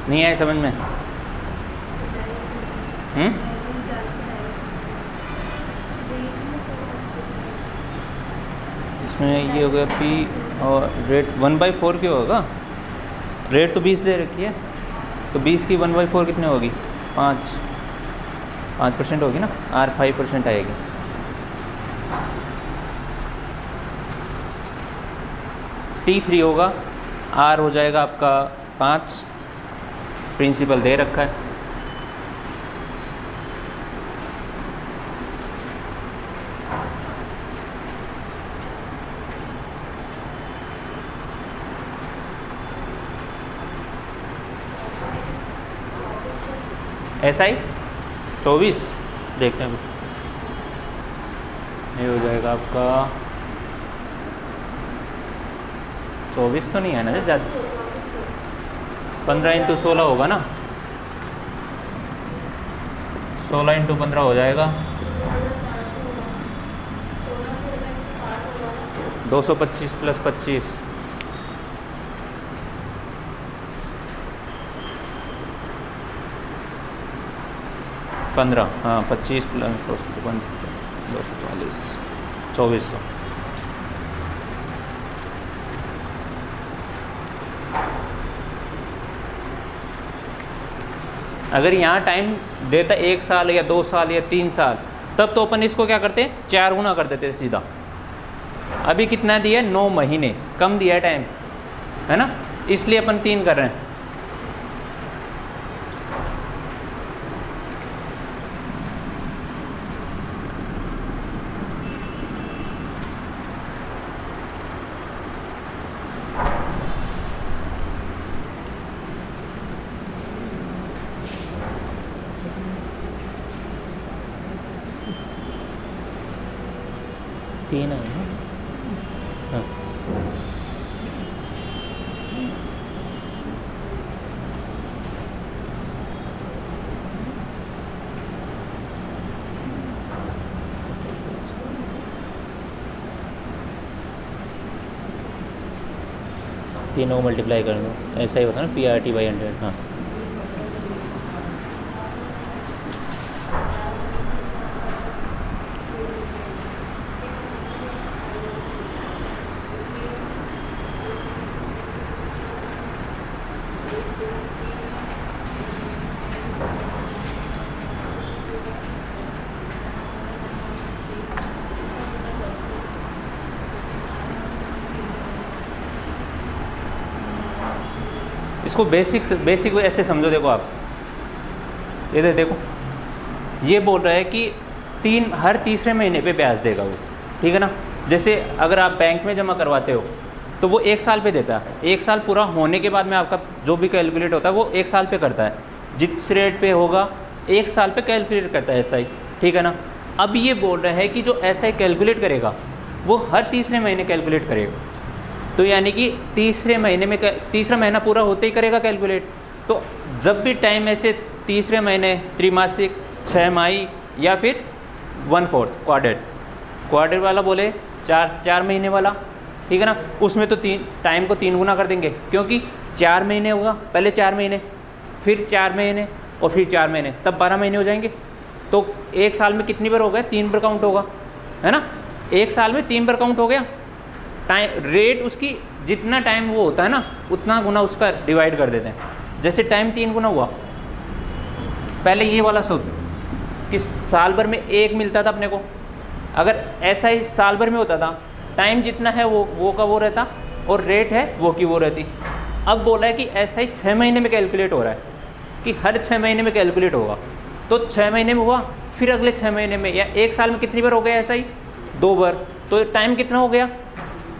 नहीं आए समझ में? इसमें ये हो गया पी, और रेट 1/4 क्यों होगा? रेट तो 20 दे रखी है, तो 20 की 1/4 कितने होगी? 5% होगी ना, आर 5% आएगी। T3 होगा, आर हो जाएगा आपका 5, प्रिंसिपल दे रखा है। SI 24 देखते हैं, ये हो जाएगा आपका 24 तो नहीं है ना, ज़्यादा 15 × 16 होगा ना, 16 × 15 हो जाएगा 225 + 25 15, हाँ 25 + 240 2400। अगर यहाँ टाइम देता 1 साल या 2 साल या 3 साल, तब तो अपन इसको क्या करते हैं, 4 गुना कर देते सीधा। अभी कितना दिया है? 9 महीने, कम दिया है टाइम, है ना, इसलिए अपन 3 कर रहे हैं। तीन है, हाँ। तीनों को मल्टीप्लाई कर दो, ऐसा ही होता है ना, PRT/100। हाँ, इसको बेसिक ऐसे समझो, देखो आप इधर देखो, ये बोल रहा है कि हर तीसरे महीने पे ब्याज देगा वो, ठीक है ना। जैसे अगर आप बैंक में जमा करवाते हो तो वो 1 साल पे देता है, 1 साल पूरा होने के बाद में आपका जो भी कैलकुलेट होता है वो 1 साल पे करता है, जिस रेट पे होगा 1 साल पे कैलकुलेट करता है SI, ठीक है ना। अब ये बोल रहा है कि जो SI कैलकुलेट करेगा वो हर तीसरे महीने कैलकुलेट करेगा, तो यानी कि तीसरे महीने में तीसरा महीना पूरा होते ही करेगा कैलकुलेट। तो जब भी टाइम ऐसे तीसरे महीने, त्रैमासिक, 6 माही या फिर 1/4 क्वार्टर वाला बोले, 4 महीने वाला, ठीक है ना, उसमें तो टाइम को 3 गुना कर देंगे, क्योंकि 4 महीने होगा, पहले 4 महीने, फिर 4 महीने और फिर 4 महीने, तब 12 महीने हो जाएंगे। तो 1 साल में कितनी बार हो गया? 3 बार काउंट होगा, है ना। 1 साल में 3 बार काउंट हो गया। टाइम रेट उसकी जितना टाइम वो होता है ना उतना गुना उसका डिवाइड कर देते हैं। जैसे टाइम 3 गुना हुआ, पहले ये वाला सूत्र कि साल भर में 1 मिलता था अपने को, अगर ऐसा ही साल भर में होता था, टाइम जितना है वो का वो रहता और रेट है वो की वो रहती। अब बोला है कि ऐसा ही 6 महीने में कैलकुलेट हो रहा है कि हर 6 महीने में कैलकुलेट होगा। तो 6 महीने में हुआ, फिर अगले 6 महीने में, या 1 साल में कितनी बार हो गया ऐसा ही? 2 बार। तो टाइम कितना हो गया?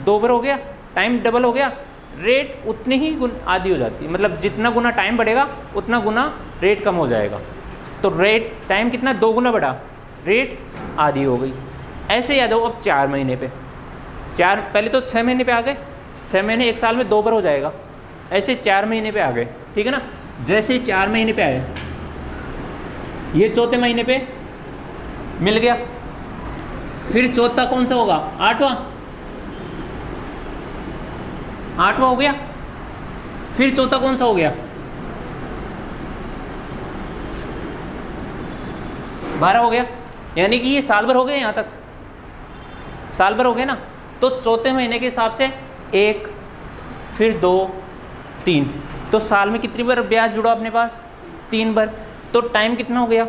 2 बार हो गया, टाइम डबल हो गया, रेट उतनी ही आधी हो जाती है, मतलब जितना गुना टाइम बढ़ेगा उतना गुना रेट कम हो जाएगा। तो रेट टाइम कितना 2 गुना बढ़ा, रेट आधी हो गई। ऐसे याद हो अब 4 महीने पे, पहले तो 6 महीने पे आ गए, 6 महीने 1 साल में 2 बार हो जाएगा, ऐसे 4 महीने पे आ गए, ठीक है ना। जैसे 4 महीने पे आए, ये चौथे महीने पे मिल गया, फिर चौथा कौन सा होगा? 8वां हो गया, फिर चौथा कौन सा हो गया? 12 हो गया। यानी कि ये साल भर हो गए, यहाँ तक साल भर हो गए ना। तो चौथे महीने के हिसाब से 1, फिर 2, 3, तो साल में कितनी बार ब्याज जुड़ा अपने पास? 3 बार। तो टाइम कितना हो गया?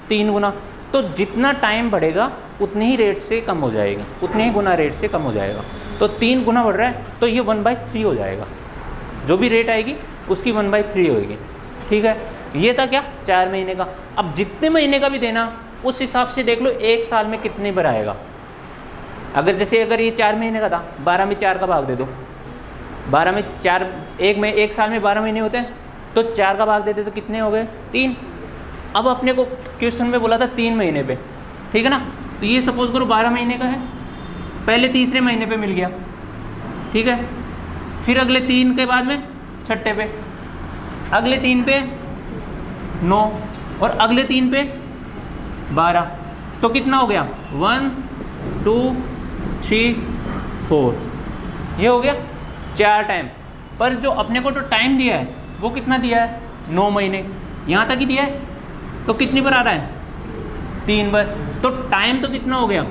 3 गुना। तो जितना टाइम बढ़ेगा उतनी ही रेट से कम हो जाएगा, उतने ही गुना रेट से कम हो जाएगा। तो 3 गुना बढ़ रहा है तो ये 1/3 हो जाएगा, जो भी रेट आएगी उसकी 1/3 होएगी, ठीक है। ये था क्या? 4 महीने का। अब जितने महीने का भी देना उस हिसाब से देख लो 1 साल में कितने बार आएगा। अगर ये 4 महीने का था, 12 में 4 का भाग दे दो, 12 में 4, 1 साल में 12 महीने होते हैं, तो 4 का भाग देते तो कितने हो गए? 3। अब अपने को क्वेश्चन में बोला था 3 महीने पे, ठीक है ना। तो ये सपोज करो 12 महीने का है, पहले तीसरे महीने पे मिल गया, ठीक है, फिर अगले 3 के बाद में छठे पे, अगले 3 पे 9 और अगले 3 पे 12, तो कितना हो गया? 1, 2, 3, 4, ये हो गया 4 टाइम। पर जो अपने को तो टाइम दिया है वो कितना दिया है? 9 महीने, यहाँ तक ही दिया है। तो कितनी बार आ रहा है? 3 बार। तो टाइम तो कितना हो गया?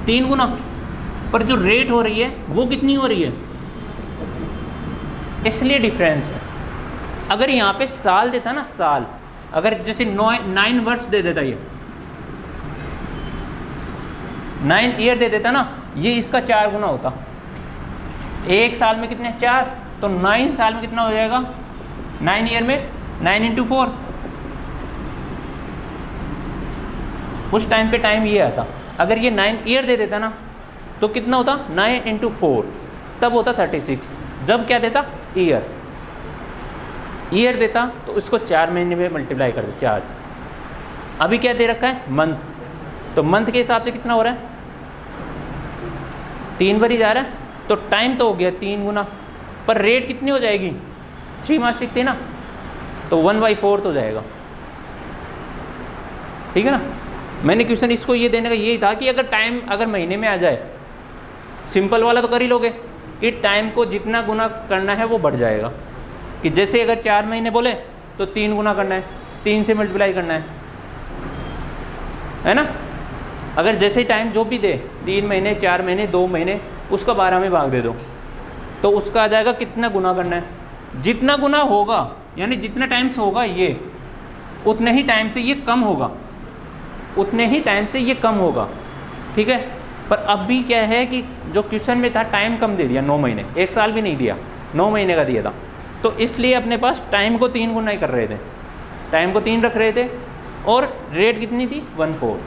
3 गुना। पर जो रेट हो रही है वो कितनी हो रही है? इसलिए डिफरेंस है। अगर यहाँ पे साल देता ना, साल, अगर जैसे 9 वर्ष दे देता, ये 9 ईयर दे देता ना, ये इसका 4 गुना होता। 1 साल में कितने? 4, तो 9 साल में कितना हो जाएगा? 9 ईयर में 9 × 4, उस टाइम पे टाइम ये आता। अगर ये 9 ईयर दे देता ना तो कितना होता? 9 × 4, तब होता 36। जब क्या देता? ईयर देता तो इसको 4 महीने में मल्टीप्लाई कर दे 4 से। अभी क्या दे रखा है? मंथ। तो मंथ के हिसाब से कितना हो रहा है? 3 बार ही जा रहा है, तो टाइम तो हो गया 3 गुना, पर रेट कितनी हो जाएगी? 3 मासिक थी ना, तो 1/4 तो जाएगा, ठीक है ना। मैंने क्वेश्चन इसको ये देने का यही था कि अगर टाइम अगर महीने में आ जाए, सिंपल वाला तो कर ही लोगे कि टाइम को जितना गुना करना है वो बढ़ जाएगा। कि जैसे अगर 4 महीने बोले तो 3 गुना करना है, 3 से मल्टीप्लाई करना है ना। अगर जैसे टाइम जो भी दे, 3 महीने, 4 महीने, 2 महीने, उसका 12 में भाग दे दो, तो उसका आ जाएगा कितना गुना करना है। जितना गुना होगा, यानी जितना टाइम से होगा ये, उतने ही टाइम से ये कम होगा, उतने ही टाइम से ये कम होगा, ठीक है। पर अब भी क्या है कि जो क्वेश्चन में था टाइम कम दे दिया, 9 महीने, 1 साल भी नहीं दिया, 9 महीने का दिया था। तो इसलिए अपने पास टाइम को 3 गुना ही कर रहे थे, टाइम को 3 रख रहे थे और रेट कितनी थी 1/4।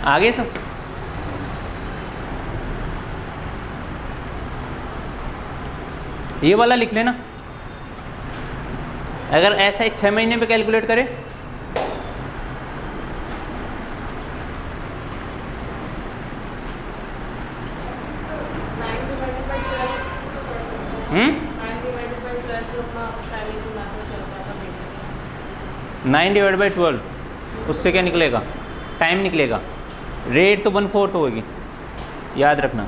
आगे सब ये वाला लिख लेना। अगर ऐसा ही 6 महीने पे कैलकुलेट करें, नाइन डिवाइड बाई 12 उससे क्या निकलेगा, टाइम निकलेगा। रेट तो 1/4 होगी, याद रखना।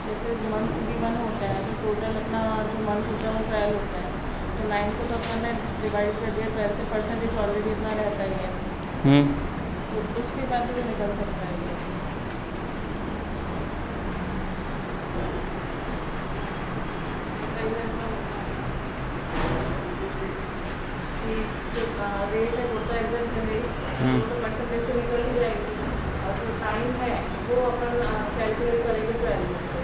जैसे मंथ गिवन होता है तो टोटल अपना जो मंथ होता है वो 12 होता है, तो 9 को तो अपने डिवाइड कर दिया 12 से, परसेंटेज ऑलरेडी इतना रहता ही है, तो उसके बाद भी निकल सकता है ये। सही है, ऐसा होता है कि जो रेट है वो तो एग्जैक्ट है ही, वो तो परसेंटेज से निकल ही जाएगी, और जो टाइम है वो अपन कैलकुलेट करेंगे 12 में से।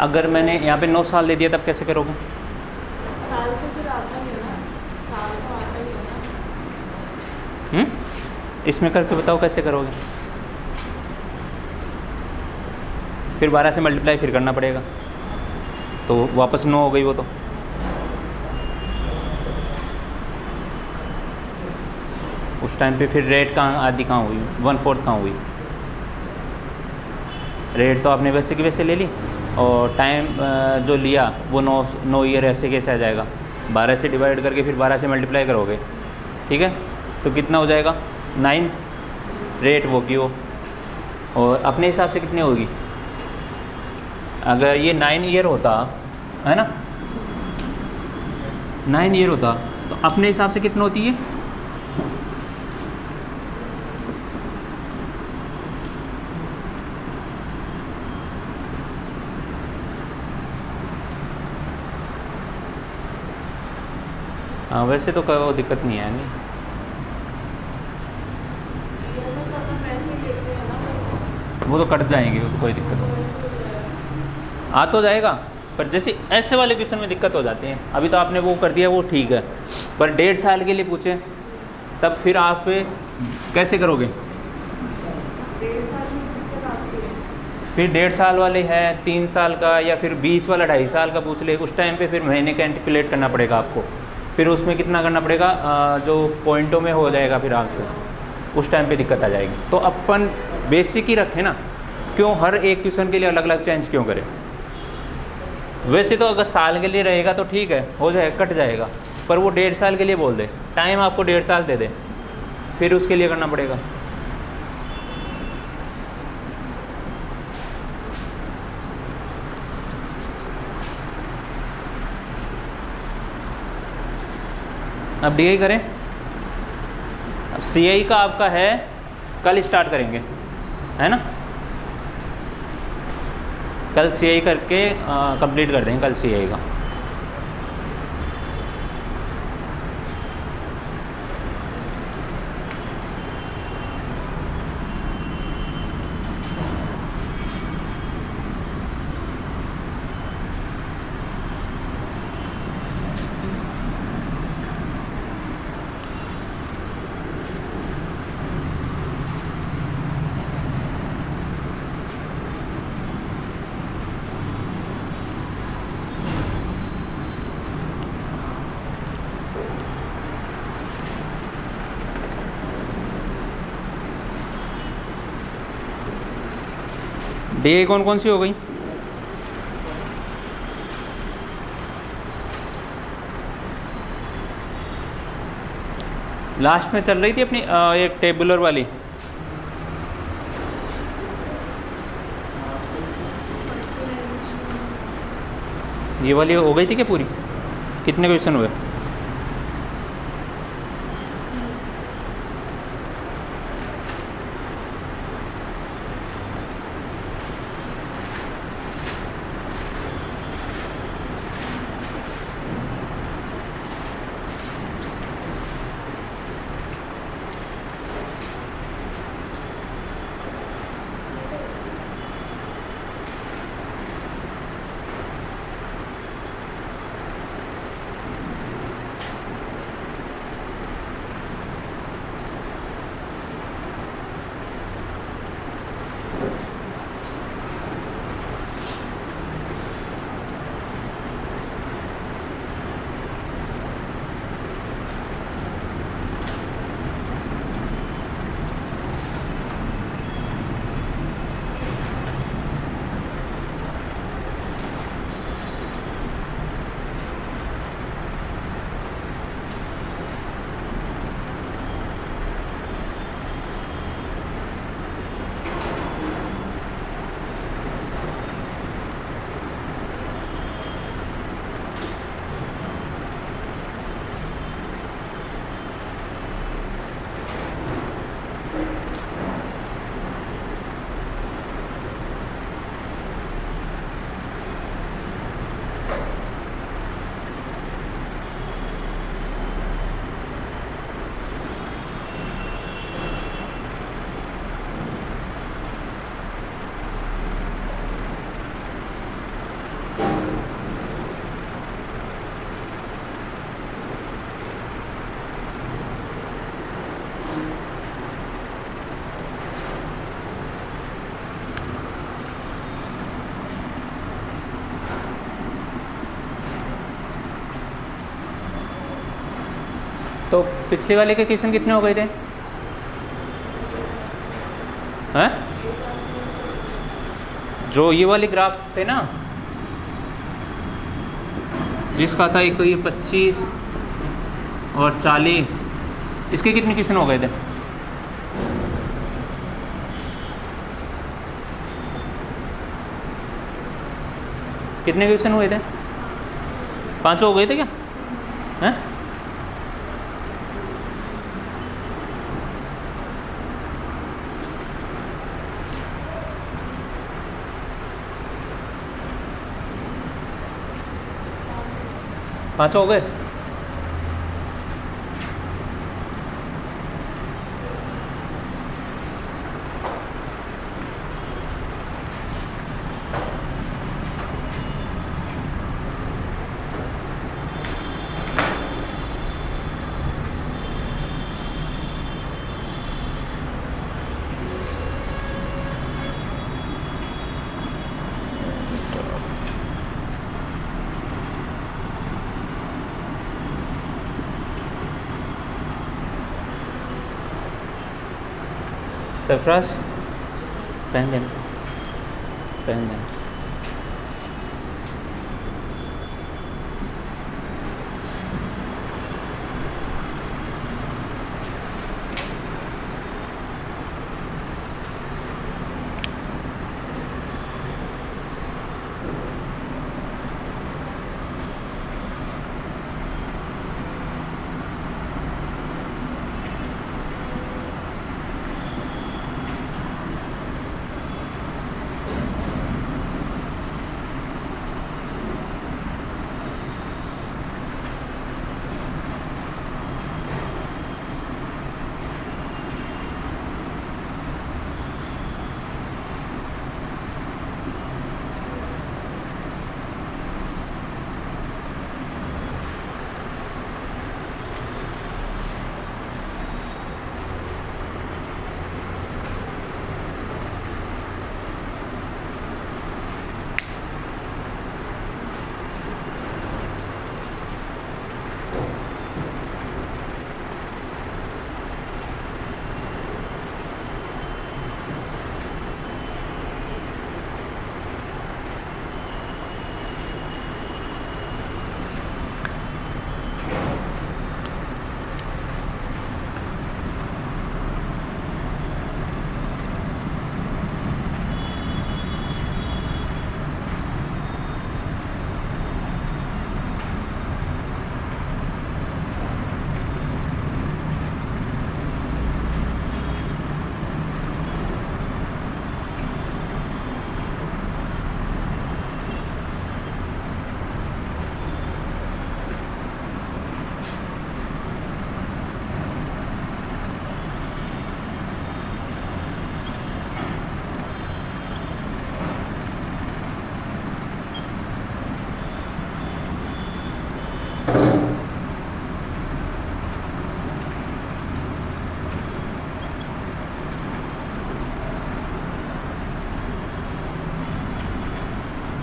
अगर मैंने यहाँ पे 9 साल दे दिया तब कैसे करोगे? साल तो फिर आता ही है ना, साल तो आता ही है ना। इसमें करके बताओ कैसे करोगे? फिर 12 से मल्टीप्लाई फिर करना पड़ेगा, तो वापस 9 हो गई वो तो। उस टाइम पे फिर रेट कहाँ आधी कहाँ हुई, 1/4 कहाँ हुई? रेट तो आपने वैसे की वैसे ले ली, और टाइम जो लिया वो 9 ईयर ऐसे कैसे आ जाएगा। 12 से डिवाइड करके फिर 12 से मल्टीप्लाई करोगे, ठीक है, तो कितना हो जाएगा 9 रेट वो की हो, और अपने हिसाब से कितनी होगी? अगर ये 9 ईयर होता है ना, 9 ईयर होता तो अपने हिसाब से कितना होती है? हाँ वैसे तो कोई दिक्कत नहीं है, नहीं वो तो कट जाएंगे, वो तो कोई दिक्कत नहीं, आ तो जाएगा। पर जैसे ऐसे वाले क्वेश्चन में दिक्कत हो जाती है। अभी तो आपने वो कर दिया वो ठीक है, पर 1.5 साल के लिए पूछे तब फिर आप कैसे करोगे? फिर 1.5 साल वाले हैं, 3 साल का, या फिर बीच वाला 2.5 साल का पूछ ले, उस टाइम पे फिर महीने कैलकुलेट करना पड़ेगा आपको। फिर उसमें कितना करना पड़ेगा, जो पॉइंटों में हो जाएगा फिर आपसे, उस टाइम पे दिक्कत आ जाएगी। तो अपन बेसिक ही रखें ना, क्यों हर एक क्वेश्चन के लिए अलग अलग चेंज क्यों करें? वैसे तो अगर साल के लिए रहेगा तो ठीक है, हो जाएगा, कट जाएगा, पर वो 1.5 साल के लिए बोल दे, टाइम आपको 1.5 साल दे दे, फिर उसके लिए करना पड़ेगा। अब DI करें। अब CI का आपका है, कल स्टार्ट करेंगे, है ना, कल CI करके कंप्लीट कर देंगे कल CI का। DI कौन कौन सी हो गई? लास्ट में चल रही थी अपनी एक टेबुलर वाली। ये वाली हो गई थी क्या पूरी? कितने क्वेश्चन हुए? तो पिछले वाले के क्वेश्चन कितने हो गए थे? हैं? जो ये वाले ग्राफ थे ना, जिसका था एक तो ये 25 और 40, इसके कितने क्वेश्चन हो गए थे? कितने क्वेश्चन हुए थे? 5 हो गए थे क्या? हैं? पाँच हो गए? सरफराज, पहन देना, पहन देना।